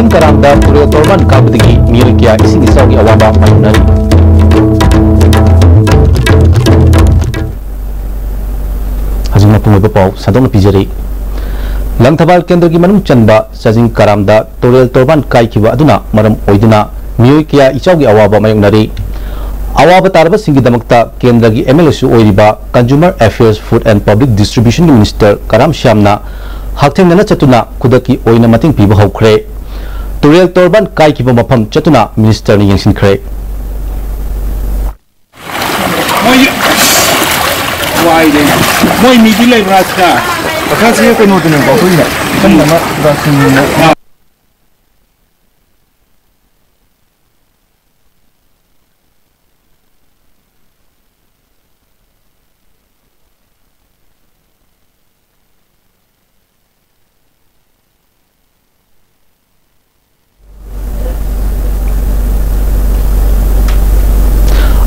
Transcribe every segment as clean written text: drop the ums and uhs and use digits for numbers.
Sajing Karamda Turel Torban Kabadigi Miyoi Kya Ising Isawgi Awaba Mayunari Hazing Mapung Pau Sadong Pijari Langthabal Kendra gi manung chanba Sajing Karamda Turel Torban Kai Kiba Aduna Maram Oiduna Miyoi Kya Isawgi Awaba Mayunari Awaba Taraba Singi Damakta Kendra gi MLSU Oiriba Consumer Affairs Food and Public Distribution Minister Karam Shyamna Haktheng Nana Chatuna Kudaki Oina Mating Piba Hokre Turel Torban Kai Kiba Mapam Chatuna Minister ni Yangsin Kre Moi mi dilai rasta akasi ko no tunen ko kunya kan nama rasin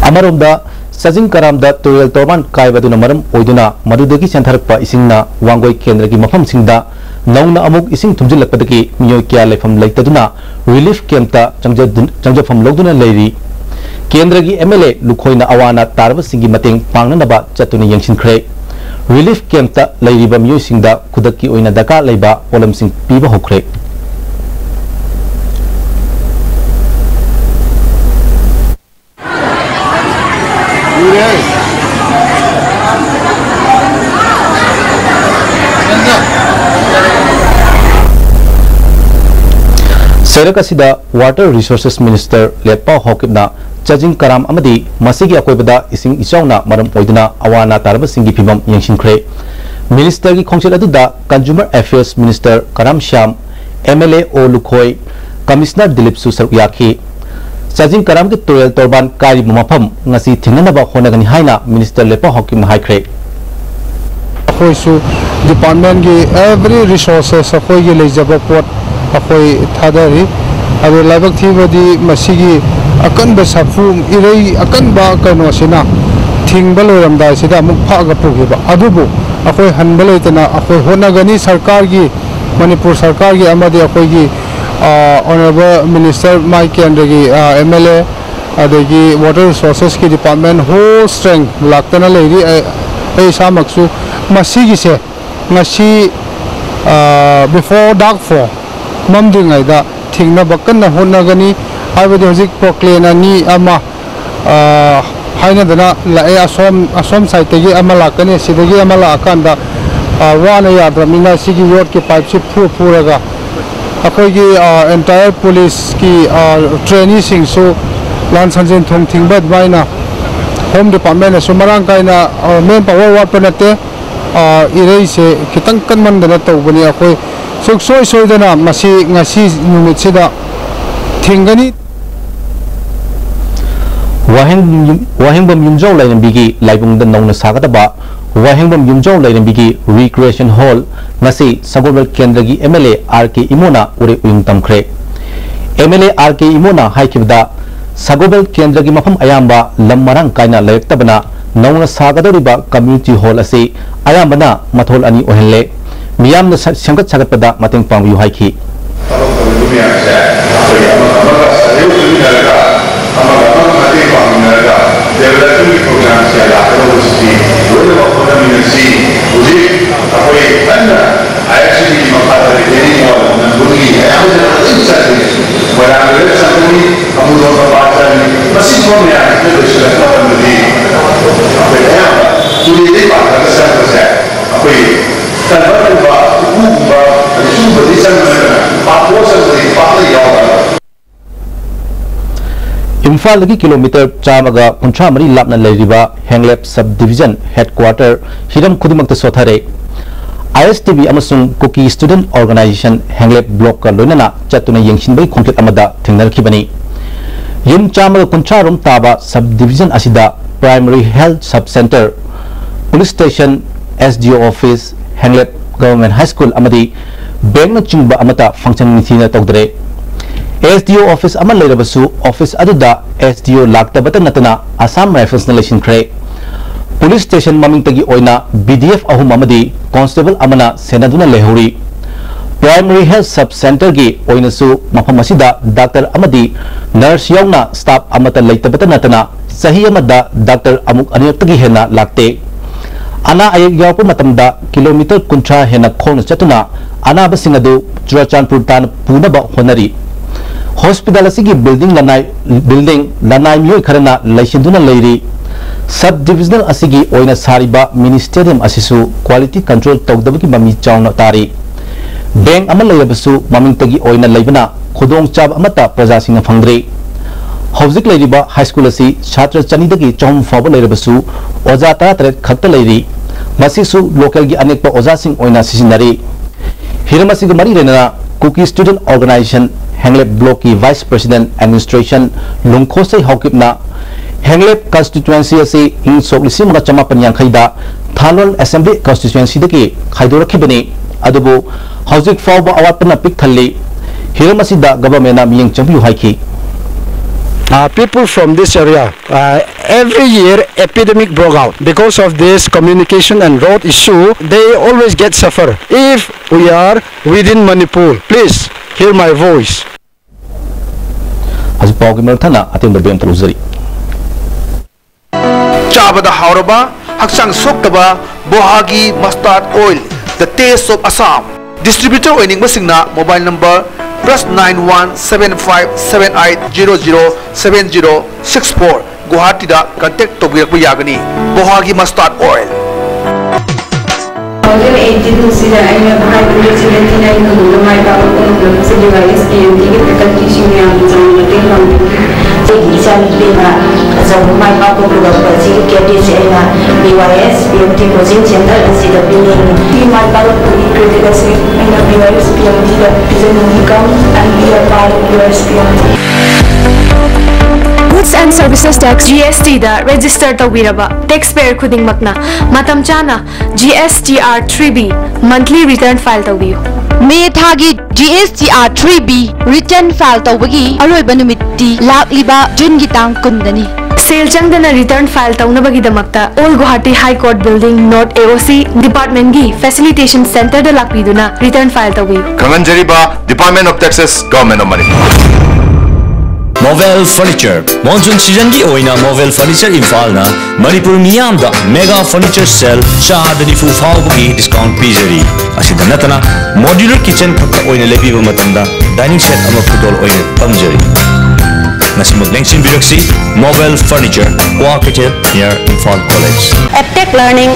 Amarumda Sajing Karamda Turel Torban Kai Baduna Maram Oiduna Madudagi Sentharpa Isingna Wangoi Kendra gi Mafam Singda Nauna Amuk Ising Tumjilakpadaki Miyoi Kya Lefam Laitaduna Relief Campta Changjafam Loduna Leiri Kendra gi MLA Lukhoina Awana Tarba Singi Mateng Pangnanaba Chatuni Yangsin Kre Relief Campta Leiriba Miyoi Singda Kudaki Oina Daka Leiba Olam Sing Piba Hokre Serakasida Water Resources Minister Lepa Hokibna Sajing Karam Amadi Masigi Akoibada Ising Isawna Maram Oiduna Awana Taraba Singi Pibam Yangsin Kre Minister gi Khongsil Aduda Consumer Affairs Minister Karam Shyam MLA O Lukhoi Commissioner Dilip Susar Yaki Sajing Karam ki Turel Torban Kari Mapam Ngasi Thinganaba Honagani Haina Minister Lepa Hokim Haikre Akoisu Department gi every resources akoi gi lejaba pot akoi thadari adu labak thibadi masigi akan ba safu irei akan ba kano sina thingba loramda sida muk phaga pugiba adubu akoi hanbalai tana akoi honagani sarkar gi Manipur sarkar gi amadi akoi gi honorable minister Mike Kendagi MLA adagi water resources ki department whole strength laktana leiri ai samaksu masigi se ngasi before dark 4 Mamding Ida Tingna Bakana Honagani I would use proclaim ni ama Hainadana La Asom site Amalakani Sidagi Amala Akanda Wana Yadramina Sigi Road ki pipe ship Puraga Akogi entire police ki training sing so Land Sanjin Thong Tingbad Baina Home Department Sumarang Kaina main power wapanate Erase Kitankan Mandana Tobani Akoi So dana masi ngasi numit sida thingani Wahengbam Yumjau Lainan Bigi Laibung the Nona Sagataba Wahengbam Yumjau Lainan Bigi Recreation Hall Nasi Sagobal Kendragi MLA RK Imona Uri Uyung Tamkre MLA RK Imona Haikibda Sagobal Kendragi Mafam Ayamba Lamarang Kaina Layaktabana Nona Sagadariba Community Hall Asi Ayambana Mathol Ani Ohenle Miyam na sangkat sagat pada mateng pangyu haiki. Imphal lagi kilometer chamaga puncha mari lapna leiriba Henglep subdivision headquarter Hiram Kudimak te sothare ISTB amasung Cookie Student Organization Henglep block ka loinana chatuna yengsin bai khongklet amada thengnar khibani yum chamaga puncha rom taba subdivision asida primary health sub center police station SDO office Henglep government high school amadi bank na chungba amata function nithina tawdre SDO office amal leirabasu office aduda SDO laktabata natana Assam Rifles na lesin kre police station maming tagi oina BDF ahum amadi constable amana senaduna lehuri Primary Health Sub Center gi oinasu mafam asida doctor amadi nurse yauna staff amata leitabata natana sahi amada doctor amuk aniyaktagi hena lakte ana ayek yawpa matamda kilometer kuntra hena khona chatuna ana basingadu Churachandpur tan punaba honari hospital asigi building lanai mioi kharana laisinduna leiri sub divisional asigi oina sariba ministerium asisu quality control tawdabagi mami chawna tari bank amal layabasu mamingtagi oina laibana khudong chab amata praja singna phangdre hojik lairiba high school asi chhatra chanidagi chom faba lairabasu oja tara khakta lairi masisu local gi anekpa oja sing oina sisinari hiramasi gi mari rena cookie student organization Henglep block ki vice president administration lungkhosai haukipna Henglep constituency asi ing soklisi mga chama panyangkhaida Thalol assembly constituency dagi khaidorakhibani adubu hojik fawba awatna pik thalli hiramasida government na miyang champion haiki people from this area every year epidemic broke out because of this communication and road issue. They always get suffer. If we are within Manipur, please hear my voice. As Pog Mertana attend the Bem Truzari Chabada Hauraba, Haksang Soktaba, Bohagi Mustard Oil, the taste of Assam. Distributor winning Masingna mobile number +917578007064 Guwahati da contact to Yagani Bohagi Mustard Oil. 2082 sila ay nabahagi ng 79 na lumay para kung sa device na yung tigit na condition niya sa mga tingkang sige isa nila sa lumay pa po lugar pa sige kaya siya na BYS PMT Coaching Center at sila piling lumay pa po i-critical sa ay na BYS PMT na pinanungikam ang iya para BYS PMT Goods and Services Tax GST da register tawiraba taxpayer khuding makna matam chana GSTR 3B monthly return file tawiyu May thagi GSTR 3B return file tawagi aroiba numitti lapliba June gi tang kundani Sale changdana return file tawnabagi damakta Old Guwahati High Court Building North AOC Department gi Facilitation Center da lakpiduna return file tawiyu Kanganjariba Department of Taxes Government of Manipur. Novel Furniture Monsoon season gi oina Novel Furniture Imphal na Manipur miyam da Mega Furniture Sale shahada di fu fawgi discount pizari asida natana modular kitchen khakta oina lebiba matamda dining set ama khudol oina pamjari nasimag lengsin biraksi Novel Furniture Cooperative near Imphal College Aptech Learning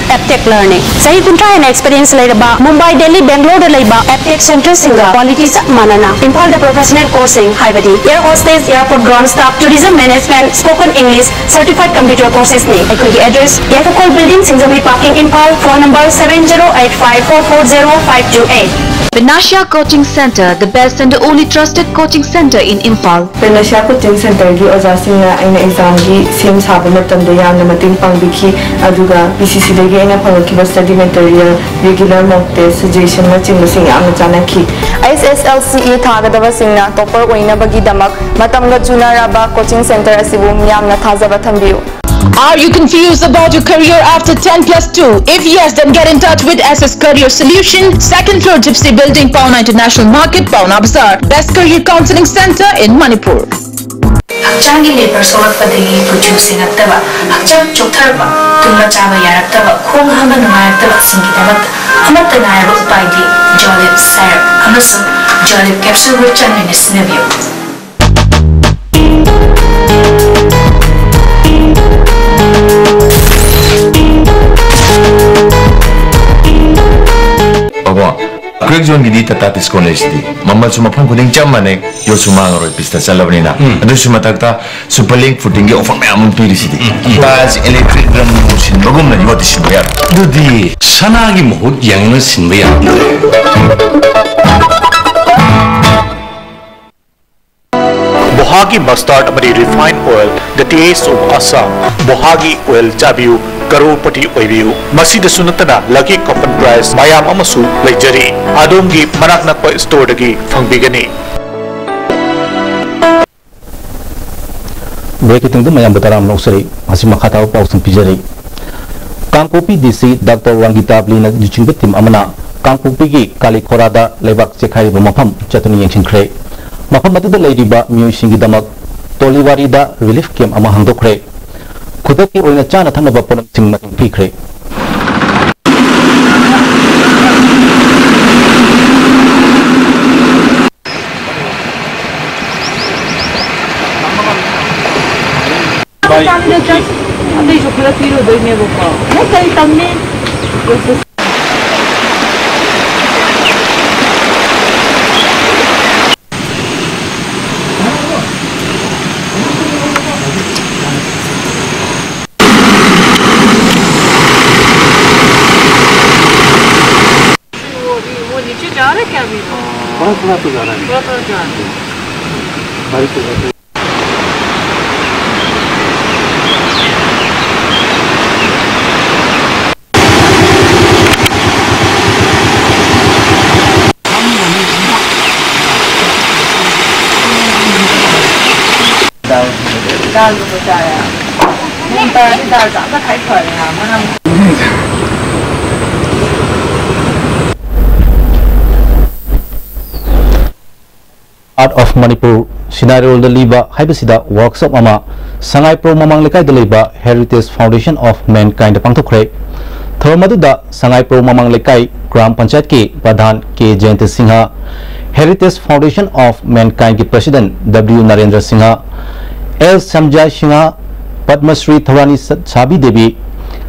Sahi kuntra and experience lairaba Mumbai Delhi Bangalore da laiba Aptech Center singa quality sa manana Imphal da professional coursing haibadi air hostess airport ground staff tourism management spoken English certified computer courses ni aikoi address Yakakol building Singjami parking Imphal phone number 7085440528 Vinasha Coaching Center, the best and the only trusted coaching center in Imphal. Vinasha Coaching Center gi ojasinga aina exam gi sim saba matamda yamna mating pangbiki aduga PCC dagi aina phangkiba study material regular mock test suggestion na chingmasing amna chanaki ISSLCE thagadaba singna topper oina bagi damak matamga junaraba coaching center asibu yamna thajaba thambiyu. Are you confused about your career after 10+2? If yes, then get in touch with SS Career Solution, 2nd floor Gypsy Building, Pauna International Market, Pauna Bazaar. Best career counseling center in Manipur. Hakchangi labor solatpadagi producing attaba hakchang choktarba tumma chaba yaraktaba khong hama nungayaktaba singidamak amatta nayaba upaidi Jolib Syrup amasung Jolib Capsule with chanmini sinabiyo. Craig John gidi tatatis college di mamal suma phang kuding cham mane yo suma ngaro pista salabni na adu suma takta superlink footing ge offer mam pirisi di bas electric drum machine bagum na yoti sinbaya dudi sanagi mohut yang na sinbaya Bohagi mustard amari refined oil the taste of Assam Bohagi oil chabiu Karupati Oibiu Masida Sunatana Lucky Common Price Mayam Amasu Lejari Adongi Manaknakpa Store Dagi Fangbigani Breaking the Mayam Bataram Nosari Asimakata Pausum Pijari Kankopi DC Dr. Wangita Blina Juchimbetim Amana कांगपुपी कालीखोरादा लेबाक चेखारिबा मफम चतुनी यंगसिनख्रे मफम अदुदा लेरिबा मियोइसिंगिदमक तोलीवारीदा relief camp अमा हांगदोख्रे खुदकी ओइना चाना थंगबा पोनमसिंग मतिंग पीख्रे दाल बताया नहीं दाल ज़्यादा खाई पड़ रहा है मना Art of Manipur Scenario the Liba Hibasida workshop ama Sangai Pro Mamang Lekai the Liba Heritage Foundation of Mankind Pangtokre Thormaduda Sangai Pro Mamang Lekai Gram Panchayat ki Pradhan K Jayant Singha Heritage Foundation of Mankind ki President W Narendra Singha L Samjay Singha Padma Shri Thorani Sabi Devi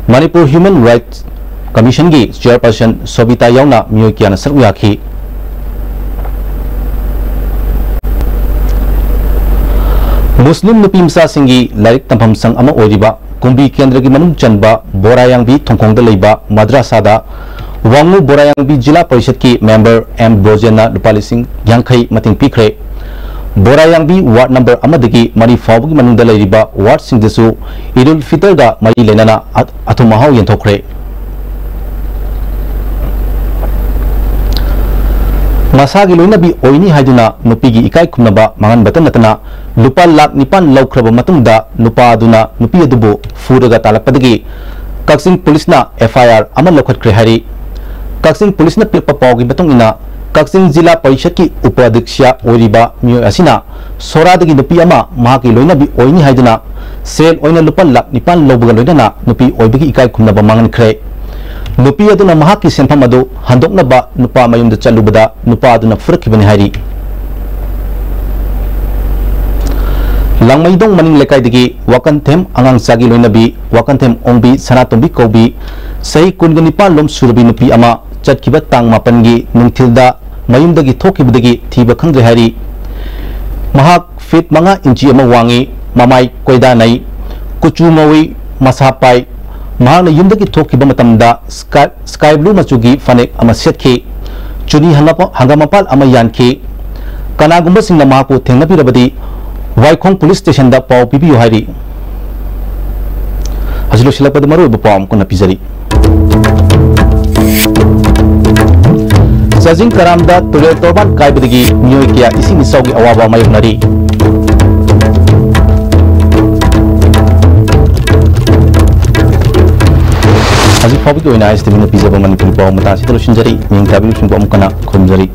Manipur Human Rights Commission ki Chairperson Sobita Yauna Myokiana Saruyaki Muslim nupi msa singi larik tampham sang ama oiriba kumbi kendra gi manung chanba borayang bi thongkhong da leiba madrasa da wangu borayang bi jila parishad ki member M Brojena Lupalising Yangkhai mating pikre borayang bi ward number amadagi mari fawgi manung da leiriba ward sing desu Idul Fitr da mari lenana athumahaw yenthokre Masagi loina bi oini haiduna nupi gi ikai khumnaba mangan batan natana lupa lak nipan laukraba matungda nupa aduna nupi adubu furaga talakpadagi Kaksing police na FIR amal lokhatkre hari Kaksing police na pilpa pawgi matungina Kaksing jila parishad ki upadhiksha oiriba myo asina soradagi nupi ama mahaki loina bi oini haiduna sel oina lupa lak nipan laubaga loina nupi oibagi ikai khumnaba mangan khre nupi aduna mahaki senpham adu handoknaba nupa mayumda chalubada nupa aduna furakibani hari Langmaidong maning lekai digi wakanthem angang sagi loinabi wakanthem ongbi sanatombi kobi sei kunganipa lom surabi nupi ama chatkiba tang mapangi nungthilda mayumdagi thokibadagi thiba khangre hari mahak fit manga inchi ama wangi mamai koida nai kuchu mawi masapai mahana yumdagi thokiba matamda sky blue machugi fanek ama setki chuni hangamapal ama yanki kanagumba singna mahaku thengnapirabadi Waikong Police Station da pau pipi hari Hasilo sila pada maru bapam kuna pizari Sajing karam da tulel torban kai badagi nyoy kya isi misawgi awaba mayog nari Haji pabik oina este mina pizza ba Manipuri pau mata sitalo shinjari ming tabilu shin pau kana khumjari